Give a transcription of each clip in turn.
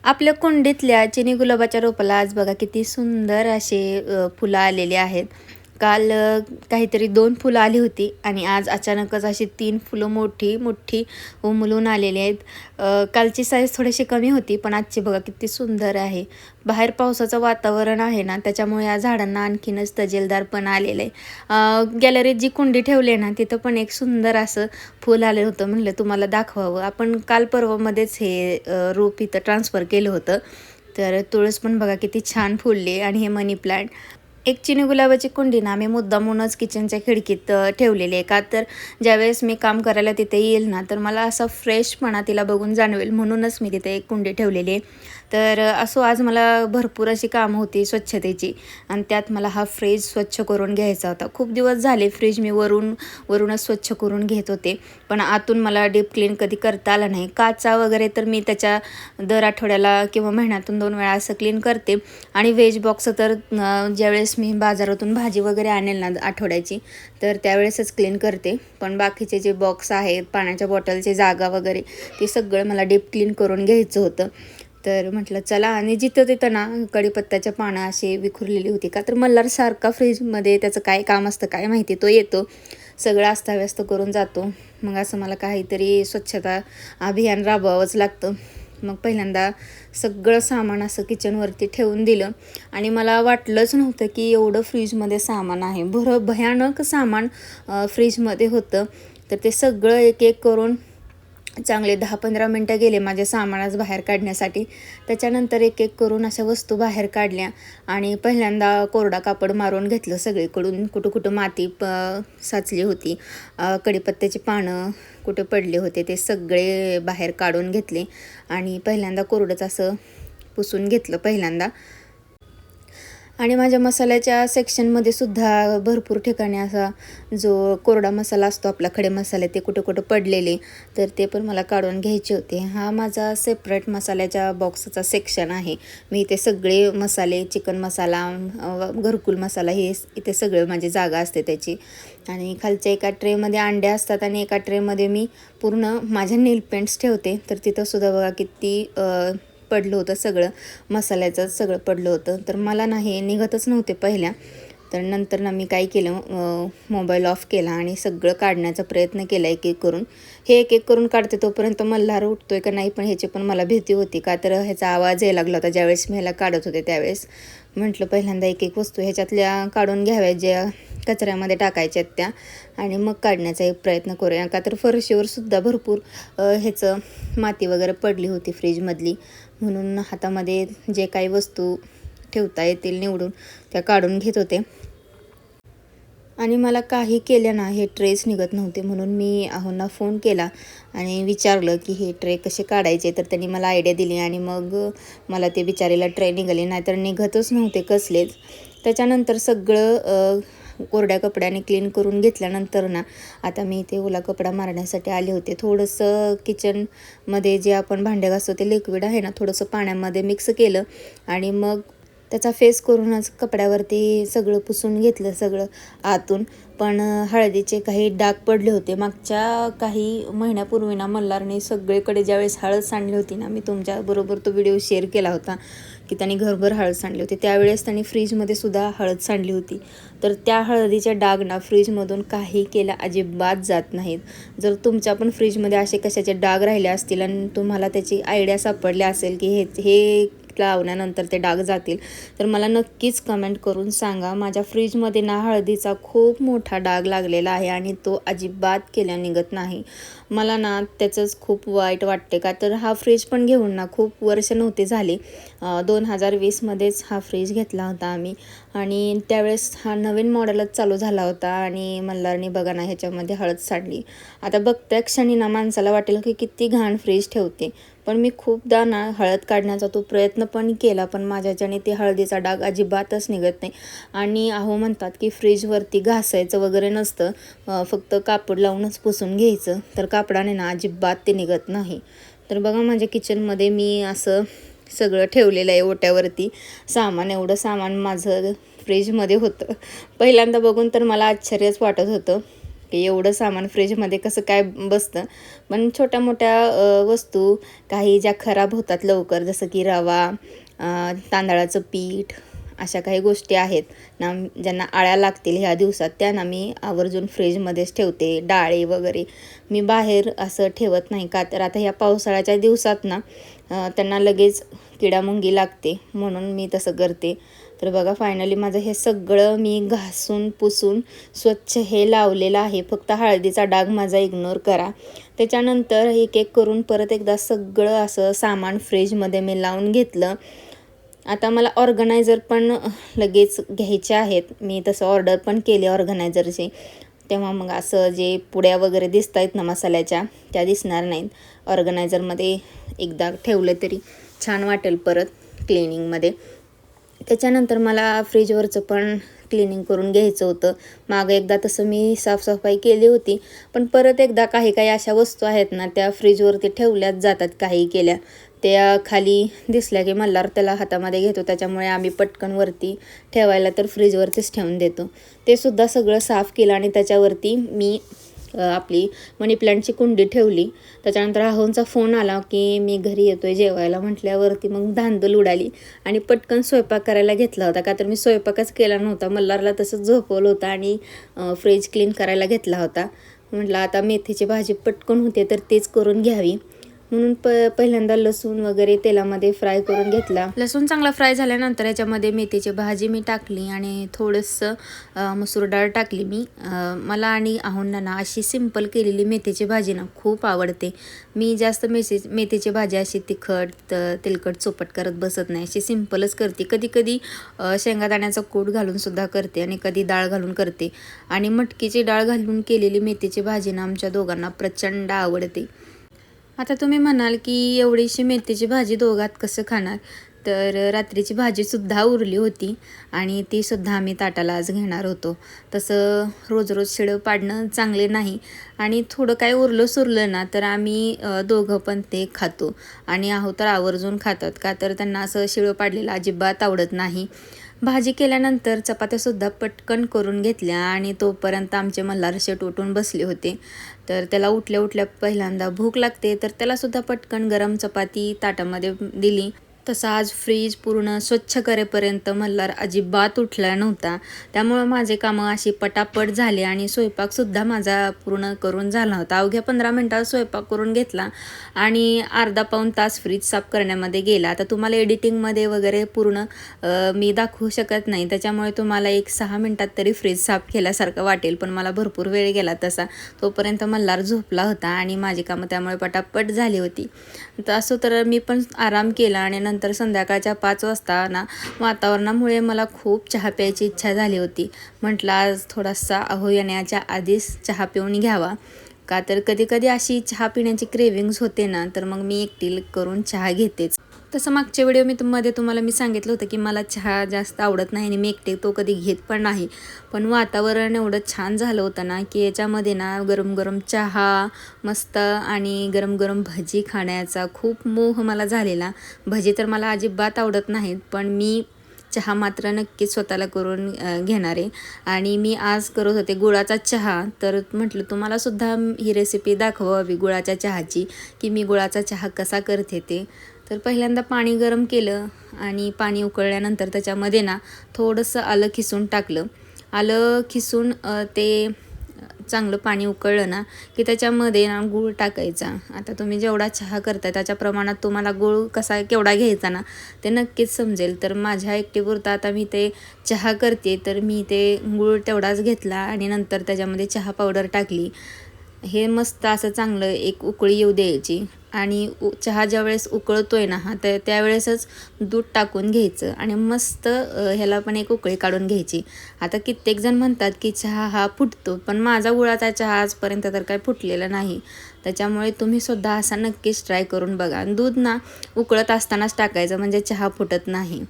आपल्या कुंडीतल्या चिनी गुलाबाच्या रोपाला आज बघा किती सुंदर असे फुलं आलेली आहेत. काल काहीतरी 2 फुलं आली होती आणि आज अचानकच अशी 3 फुलं मोठी मोठी उमलून आलेली आहेत. कालची साईज थोडीशी कमी होती, पण आजची बघा किती सुंदर आहे. बाहेर पावसाचं वातावरण आहे ना, त्याच्यामुळे या झाडांना आणखीनच तजेलदारपणा आलेलं आहे. गॅलरीत जी कुंडी ठेवली आहे ना, तिथं पण एक सुंदर असं फूल आलं होतं. म्हणलं तुम्हाला दाखवावं. आपण काल परवामध्येच हे रोप इथं ट्रान्सफर केलं होतं. तर तुळस पण बघा किती छान फुलली आणि हे मनी प्लांट. एक चिनी गुलाबाची कुंडी ना आम्ही मुद्दामूनच किचनच्या खिडकीत ठेवलेली आहे. का तर ज्यावेळेस मी काम करायला तिथे येईल ना, तर मला असा फ्रेशपणा तिला बघून जाणवेल, म्हणूनच मी तिथे एक कुंडी ठेवलेली आहे. तर असो आज मला भरपूर अशी कामं होती स्वच्छतेची आणि त्यात मला हा फ्रीज स्वच्छ करून घ्यायचा होता. खूप दिवस झाले फ्रीज मी वरूनच स्वच्छ करून घेत होते, पण आतून मला डीप क्लीन कधी करता आलं नाही. काचा वगैरे तर मी त्याच्या दर आठवड्याला किंवा महिन्यातून 2 वेळा असं क्लीन करते. आणि व्हेज बॉक्स तर ज्यावेळेस मी बाजारातून भाजी वगैरे आणेल ना आठवड्याची, तर त्यावेळेसच क्लीन करते. पण बाकीचे जे बॉक्स आहेत, पाण्याच्या बॉटलची जागा वगैरे, ते सगळं मला डीप क्लीन करून घ्यायचं होतं. तर म्हटलं चला, आणि जिथं तिथं ना कढीपत्त्याच्या पानं अशी विखुरलेली होती. का तर मल्हार सारखा फ्रीजमध्ये त्याचं काय काम असतं काय माहिती, तो येतो सगळं अस्ताव्यस्त करून जातो. मग असं मला काहीतरी स्वच्छता अभियान राबवावंच लागतं. मग पहिल्यांदा सगळं सामान असं किचनवरती ठेवून दिलं आणि मला वाटलंच नव्हतं की एवढं फ्रीजमध्ये सामान आहे. भयानक सामान फ्रीजमध्ये होतं. तर ते सगळं एक एक करून चांगले 10-15 मिनटं गेले माझ्या सामानाच बाहेर काढण्यासाठी. त्याच्यानंतर एक एक करून अशा वस्तू बाहेर काढल्या आणि पहिल्यांदा कोरडा कापड मारून घेतलं सगळीकडून. कुठं कुठं माती साचली होती, कढीपत्त्याची पानं कुठे पडले होते, ते सगळे बाहेर काढून घेतले आणि पहिल्यांदा कोरडंच असं पुसून घेतलं पहिल्यांदा. आणि माझ्या मसाल्याच्या सेक्शनमध्ये सुद्धा भरपूर ठिकाणी असा जो कोरडा मसाला असतो आपला, खडे मसाले, ते कुठं कुठं पडलेले, तर ते पण मला काढून घ्यायचे होते. हा माझा सेपरेट मसाल्याच्या बॉक्सचा सेक्शन आहे. मी इथे सगळे मसाले, चिकन मसाला, घरकुल मसाला, हे इथे सगळं माझी जागा असते त्याची. आणि खालच्या एका ट्रेमध्ये अंडे असतात आणि एका ट्रेमध्ये मी पूर्ण माझ्या नेल पेंट्स ठेवते. तर तिथंसुद्धा बघा किती पडलं होतं, सगळं मसाल्याचं सगळं पडलं होतं. तर मला ना हे निघतच नव्हते पहिल्या. तर नंतर ना मी काय केलं, मोबाईल ऑफ केला आणि सगळं काढण्याचा प्रयत्न केला एक एक करून. हे एक एक करून काढते तोपर्यंत मल्हार उठतोय का नाही, पण ह्याची पण मला भीती होती. का तर ह्याचा आवाज यायला लागला होता ज्यावेळेस मी ह्याला काढत होते त्यावेळेस. म्हटलं पहिल्यांदा एक एक वस्तू ह्याच्यातल्या काढून घ्याव्या ज्या कचऱ्यामध्ये टाकायच्या आहेत त्या, आणि मग काढण्याचा एक प्रयत्न करूया. का तर फरशीवर सुद्धा भरपूर ह्याचं माती वगैरे पडली होती फ्रीजमधली. म्हणून हातामध्ये जे काही वस्तू ठेवता येतील निवडून त्या काढून घेत होते. आणि मला काही केलं ना हे ट्रेस निघत नव्हते, म्हणून मी आहोंना फोन केला आणि विचारलं की हे ट्रे कसे काढायचे. तर त्यांनी मला आयडिया दिली आणि मग मला ते बिचारीला ट्रे निघाले, नाहीतर निघतच नव्हते कसलेच. त्याच्यानंतर सगळं कोरड्या कपड्याने क्लीन करून घेतल्यानंतर ना, आता मी इथे ओला कपडा मारण्यासाठी आले होते. थोडंसं किचनमध्ये जे आपण भांडे घासतो ते लिक्विड आहे ना, थोडंसं पाण्यामध्ये मिक्स केलं आणि मग त्याचा फेस करूनच कपड्यावरती सगळं पुसून घेतलं सगळं आतून. पण हळदीचे काही डाग पडले होते. मागच्या काही महिन्यापूर्वी ना मल्हारने सगळीकडे ज्यावेळेस हळद सांडली होती ना, मी तुमच्याबरोबर तो व्हिडिओ शेअर केला होता की त्यांनी घरभर हळद सांडली होती. त्यावेळेस त्यांनी फ्रीजमध्ये सुद्धा हळद सांडली होती. तर त्या हळदीच्या डाग ना फ्रीजमधून काही केल्या अजिबात जात नाहीत. जर तुमच्या पण फ्रीजमध्ये असे कशाचे डाग राहिले असतील आणि तुम्हाला त्याची आयडिया सापडली असेल की हे लावल्यानंतर ते डाग जातील, तर मला नक्कीच कमेंट करून सांगा. माझ्या फ्रीजमध्ये ना हळदीचा खूप मोठा डाग लागलेला आहे आणि तो अजिबात केल्या निघत नाही. मला ना त्याचंच खूप वाईट वाटते. का तर हा फ्रीज पण घेऊन ना खूप वर्ष नव्हते झाले. 2020मध्येच हा फ्रीज घेतला होता आम्ही आणि त्यावेळेस हा नवीन मॉडेलच चालू झाला होता आणि मल्हारने बघा ना ह्याच्यामध्ये हळद सांडली. आता बघत्या क्षणी ना माणसाला वाटेल की किती घाण फ्रीज ठेवते, पण मी खूपदा ना हळद काढण्याचा तो प्रयत्न पण केला, पण माझ्याच्याने ते हळदीचा डाग अजिबातच निघत नाही. आणि अहो म्हणतात की फ्रीजवरती घासायचं वगैरे नसतं, फक्त कापड लावूनच पुसून घ्यायचं. तर कापडाने ना अजिबात ते निघत नाही. तर बघा माझ्या किचनमध्ये मी असं सगळं ठेवलेलं आहे ओट्यावरती सामान. एवढं सामान माझं फ्रीजमध्ये होतं. पहिल्यांदा बघून तर मला आश्चर्यच वाटत होतं. की एवढं सामान फ्रीजमध्ये कसं काय बसतं. पण छोट्या मोठ्या वस्तू काही ज्या खराब होतात लवकर, जसं की रवा, तांदळाचं पीठ, अशा काही गोष्टी आहेत ना ज्यांना आळ्या लागतील ह्या दिवसात, त्या ना मी आवर्जून फ्रीजमध्येच ठेवते. डाळी वगैरे मी बाहेर असं ठेवत नाही, का तर आता ह्या पावसाळ्याच्या दिवसात ना त्यांना लगेच किडामुंगी लागते, म्हणून मी तसं करते. तर बघा फायनली माझं हे सगळं मी घासून पुसून स्वच्छ हे लावलेलं आहे. फक्त हळदीचा डाग माझा इग्नोर करा. त्याच्यानंतर एक एक करून परत एकदा सगळं असं सामान फ्रीजमध्ये मी लावून घेतलं. आता मला ऑर्गनायझर पण लगेच घ्यायचे आहेत. मी तसं ऑर्डर पण केली ऑर्गनायझरची. तेव्हा मग असं जे पुड्या वगैरे दिसत आहेत ना मसाल्याच्या, त्या दिसणार नाहीत. ऑर्गनायझरमध्ये एकदा ठेवलं तरी छान वाटेल परत क्लिनिंगमध्ये. त्याच्यानंतर मला फ्रीजवरचं पण क्लिनिंग करून घ्यायचं होतं. मागं एकदा तसं मी साफसफाई केली होती, पण परत एकदा काही काही अशा वस्तू आहेत ना त्या फ्रीजवरती ठेवल्याच जातात. काही केल्या त्या खाली दिसल्या की मल्हार त्याला हातामध्ये घेतो, त्याच्यामुळे आम्ही पटकन वरती ठेवायला तर फ्रीजवरतीच ठेवून देतो. ते सुद्धा सगळं साफ केलं आणि त्याच्यावरती मी आपली मनी प्लांटची कुंडी ठेवली. त्याच्यानंतर राहुलचा फोन आला की मी घरी येतोय जेवायला म्हटल्यावरती मग धांदल उडाली आणि पटकन स्वयंपाक करायला घेतला होता. का तर मी स्वयंपाकच केला नव्हता, मल्हारला तसंच झोपवलं होतं आणि फ्रीज क्लीन करायला घेतला होता. म्हटलं आता मेथीची भाजी पटकन होते तर तेच करून घ्यावी, म्हणून पहिल्यांदा लसूण वगैरे तेलामध्ये फ्राय करून घेतला. लसूण चांगला फ्राय झाल्यानंतर याच्यामध्ये मेथीची भाजी मी टाकली आणि थोडंसं मसूर डाळ टाकली मी. मला आणि आहोंना ना अशी सिंपल केलेली मेथीची भाजी ना खूप आवडते. मी जास्त मेथीची भाजी अशी तिखट तेलकट चोपट करत बसत नाही, अशी सिंपलच करते. कधी कधी शेंगादाण्याचा कूट घालून सुद्धा करते आणि कधी डाळ घालून करते. आणि मटकीची डाळ घालून केलेली मेथीची भाजी ना आमच्या दोघांना प्रचंड आवडते. आता तुम्ही म्हणाल की एवढीशी मेथीची भाजी दोघात कसं खाणार, तर रात्रीची भाजीसुद्धा उरली होती आणि तीसुद्धा आम्ही ताटाला आज घेणार होतो. तसं रोज रोज शिळं पाडणं चांगले नाही आणि थोडं काय उरलं सुरलं ना तर आम्ही दोघं पण ते खातो आणि आहो तर आवर्जून खातात. का तर त्यांना असं शिळं पाडलेलं अजिबात आवडत नाही. भाजी केल्यानंतर चपात्यासुद्धा पटकन करून घेतल्या आणि तोपर्यंत आमचे मल्हार शेट उठून बसले होते. तर त्याला उठल्या उठल्या पहिल्यांदा भूक लागते, तर त्यालासुद्धा पटकन गरम चपाती ताटामध्ये दिली. तसं आज फ्रीज पूर्ण स्वच्छ करेपर्यंत मल्हार अजिबात उठला नव्हता. त्यामुळं माझे कामं अशी पटापट झाली आणि स्वयंपाकसुद्धा माझा पूर्ण करून झाला होता. अवघ्या 15 मिनटात स्वयंपाक करून घेतला आणि अर्धा पाऊण तास फ्रीज साफ करण्यामध्ये गेला. आता तुम्हाला एडिटिंगमध्ये वगैरे पूर्ण मी दाखवू शकत नाही, त्याच्यामुळे तुम्हाला एक 6 मिनटात तरी फ्रीज साफ केल्यासारखं वाटेल, पण मला भरपूर वेळ गेला तसा. तोपर्यंत मल्हार झोपला होता आणि माझी कामं त्यामुळे पटापट झाली होती. तर असं तर मी पण आराम केला आणि नंतर संध्याकाळच्या 5 वाजता ना वातावरणामुळे मला खूप चहा प्यायची इच्छा झाली होती. म्हटलं आज थोडासा अहो येण्याच्या आधीच चहा पिऊन घ्यावा. का तर कधी कधी अशी चहा पिण्याची क्रेविंग्स होते ना, तर मग मी एकटी करून चहा घेतेच. तसं मागच्या व्हिडिओ मध्ये तुम्हाला मी सांगितलं होतं की मला चहा जास्त आवडत नाही आणि मी एकटे तो कधी घेत पण नाही. पण वातावरण एवढं छान झालं होतं ना की याच्यामध्ये ना गरम गरम चहा मस्त आणि गरम गरम भजी खाण्याचा खूप मोह मला झालेला. भजी तर मला अजिबात आवडत नाहीत, पण मी चहा मात्र नक्कीच स्वतःला करून घेणार आहे. आणि मी आज करत होते गुळाचा चहा, तर म्हटलं तुम्हालासुद्धा ही रेसिपी दाखवावी गुळाच्या चहाची, की मी गुळाचा चहा कसा करते ते. तर पहिल्यांदा पाणी गरम केलं आणि पाणी उकळल्यानंतर त्याच्यामध्ये ना थोडंसं आलं खिसून टाकलं. आलं खिसून ते चांगलं पाणी उकळलं ना की त्याच्यामध्ये ना गूळ टाकायचा. आता तुम्ही जेवढा चहा करता त्याच्या प्रमाणात तुम्हाला गूळ कसा केवढा घ्यायचा ना ते नक्कीच समजेल. तर माझ्या एकटीपुरता आता मी ते चहा करते, तर मी ते गूळ तेवढाच घेतला आणि नंतर त्याच्यामध्ये चहा पावडर टाकली. हे मस्त असं चांगलं एक उकळी येऊ द्यायची आणि चहा ज्यावेळेस उकळतोय ना तर त्यावेळेसच दूध टाकून घ्यायचं आणि मस्त ह्याला पण एक उकळी काढून घ्यायची. आता कित्येक जण म्हणतात की चहा हा फुटतो, पण माझा गुळाचा चहा आजपर्यंत तर काय फुटलेला नाही. त्याच्यामुळे तुम्ही सुद्धा असा नक्कीच ट्राय करून बघा. दूध ना उकळत असतानाच टाकायचं म्हणजे चहा फुटत नाही.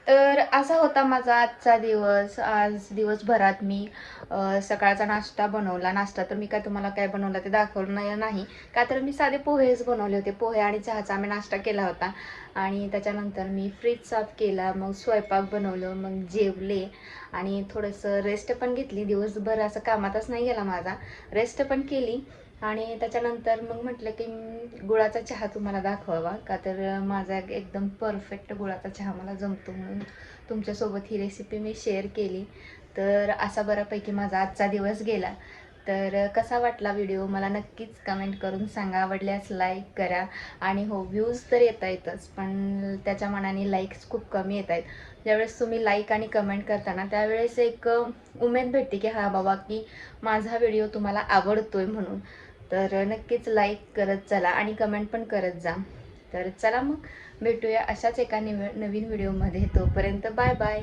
तर असा होता माझा आजचा दिवस. आज दिवसभरात मी सकाळचा नाश्ता बनवला. नाश्ता तर मी काय तुम्हाला काय बनवलं ते दाखवलं नाही. का तर मी साधे पोहेच बनवले होते. पोहे आणि चहाचा आम्ही नाश्ता केला होता. आणि त्याच्यानंतर मी फ्रीज साफ केला, मग स्वयंपाक बनवलं, मग जेवले आणि थोडंसं रेस्ट पण घेतली. दिवसभर असं कामातच नाही गेला माझा, रेस्ट पण केली. आणि त्याच्यानंतर मग म्हटलं की गुळाचा चहा तुम्हाला दाखवावा, का तर माझा एकदम परफेक्ट गुळाचा चहा मला जमतो, म्हणून तुमच्यासोबत ही रेसिपी मी शेअर केली. तर असा बऱ्यापैकी माझा आजचा दिवस गेला. तर कसा वाटला व्हिडिओ मला नक्कीच कमेंट करून सांगा. आवडल्यास लाईक करा. आणि हो, व्ह्यूज तर येत आहेतच, पण त्याच्या मनाने लाईक्स खूप कमी येत आहेत. ज्यावेळेस तुम्ही लाईक आणि कमेंट करता त्यावेळेस एक उमेद भेटते की हा बाबा की माझा व्हिडिओ तुम्हाला आवडतोय म्हणून. तर नक्कीच लाईक करत चला आणि कमेंट पण करत जा. तर चला मग भेटूया अशाच एका नवीन व्हिडिओमध्ये. तोपर्यंत बाय बाय.